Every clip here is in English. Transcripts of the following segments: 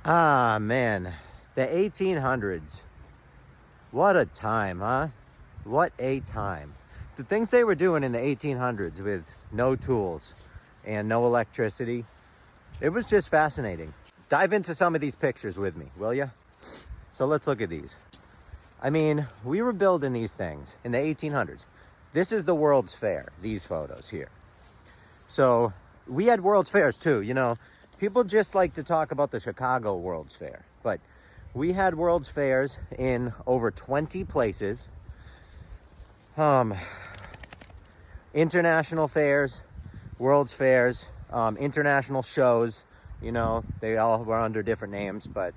Ah, man. The 1800s. What a time, huh? What a time. The things they were doing in the 1800s with no tools and no electricity, it was just fascinating. Dive into some of these pictures with me, will you? So let's look at these. I mean, we were building these things in the 1800s. This is the World's Fair, these photos here. So we had World's Fairs too, you know. People just like to talk about the Chicago World's Fair, but we had World's Fairs in over 20 places. International fairs, World's Fairs, international shows, you know, they all were under different names, but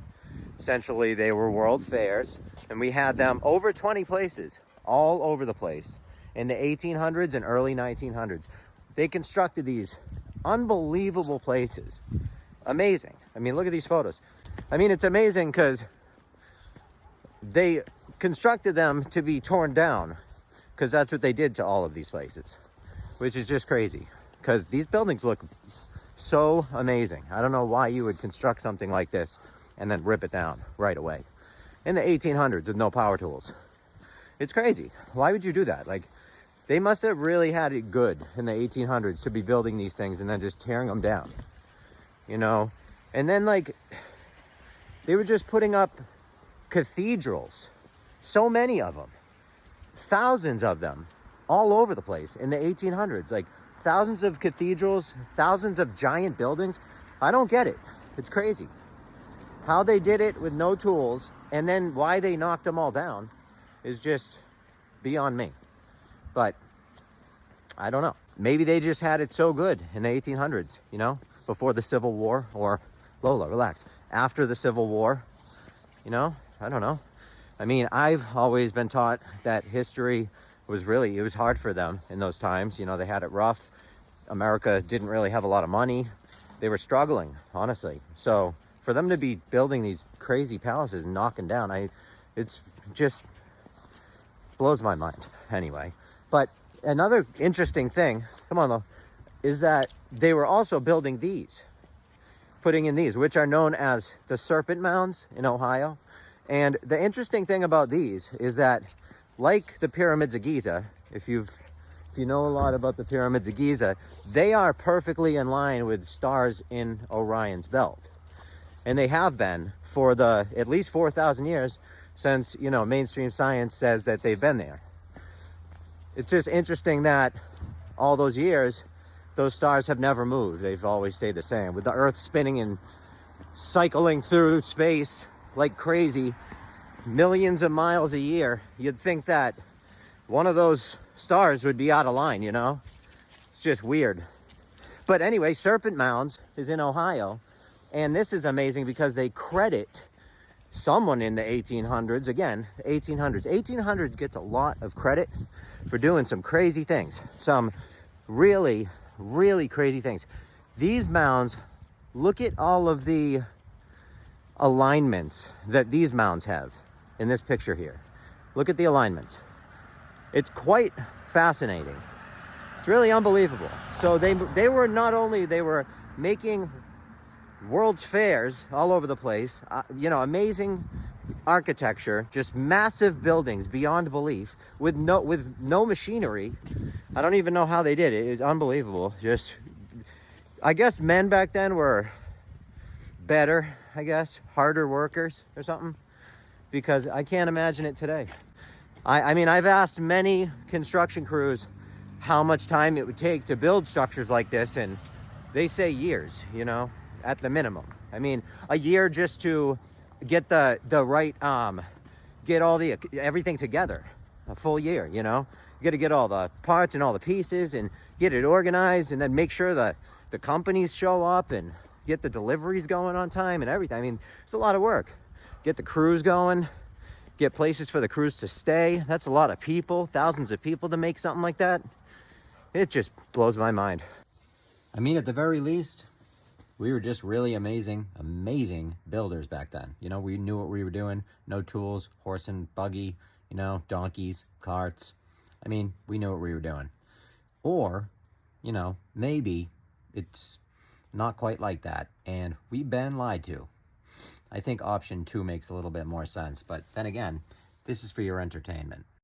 essentially they were World Fairs. And we had them over 20 places, all over the place in the 1800s and early 1900s. They constructed these unbelievable places. Amazing. I mean, look at these photos. I mean, it's amazing because they constructed them to be torn down, because that's what they did to all of these places, which is just crazy because these buildings look so amazing. I don't know why you would construct something like this and then rip it down right away in the 1800s with no power tools. It's crazy. Why would you do that? Like, they must have really had it good in the 1800s to be building these things and then just tearing them down, you know? And then, like, they were just putting up cathedrals, so many of them, thousands of them, all over the place in the 1800s. Like, thousands of cathedrals, thousands of giant buildings. I don't get it. It's crazy how they did it with no tools, and then why they knocked them all down is just beyond me. But I don't know. Maybe they just had it so good in the 1800s, you know, before the Civil War, or Lola, relax, after the Civil War, you know, I don't know. I mean, I've always been taught that history was really, it was hard for them in those times. You know, they had it rough. America didn't really have a lot of money. They were struggling, honestly. So for them to be building these crazy palaces and knocking down, it's just blows my mind anyway. But another interesting thing, come on though, is that they were also building these, putting in these, which are known as the serpent mounds in Ohio. And the interesting thing about these is that, like the pyramids of Giza, if you know a lot about the pyramids of Giza, they are perfectly in line with stars in Orion's belt. And they have been for the at least 4,000 years since, you know, mainstream science says that they've been there. It's just interesting that all those years, those stars have never moved. They've always stayed the same. With the Earth spinning and cycling through space like crazy, millions of miles a year, you'd think that one of those stars would be out of line, you know? It's just weird. But anyway, Serpent Mounds is in Ohio, and this is amazing because they credit someone in the 1800s. Again, 1800s gets a lot of credit for doing some crazy things, some really, really crazy things. These mounds, look at all of the alignments that these mounds have in this picture here. Look at the alignments. It's quite fascinating. It's really unbelievable. So they were not only, they were making World's Fairs all over the place, you know, amazing architecture, just massive buildings beyond belief with no machinery. I don't even know how they did it. It's unbelievable. Just, I guess men back then were better, I guess, harder workers or something, because I can't imagine it today. I mean, I've asked many construction crews how much time it would take to build structures like this, and they say years, you know, at the minimum. I mean, a year just to get the right, get all everything together, a full year, you know. You got to get all the parts and all the pieces and get it organized, and then make sure that the companies show up and get the deliveries going on time and everything. I mean, it's a lot of work. Get the crews going, get places for the crews to stay. That's a lot of people, thousands of people to make something like that. It just blows my mind. I mean, at the very least, we were just really amazing builders back then. You know, we knew what we were doing. No tools, horse and buggy, you know, donkeys, carts. I mean, we knew what we were doing. Or, you know, maybe it's not quite like that, and we've been lied to. I think option 2 makes a little bit more sense. But then again, this is for your entertainment.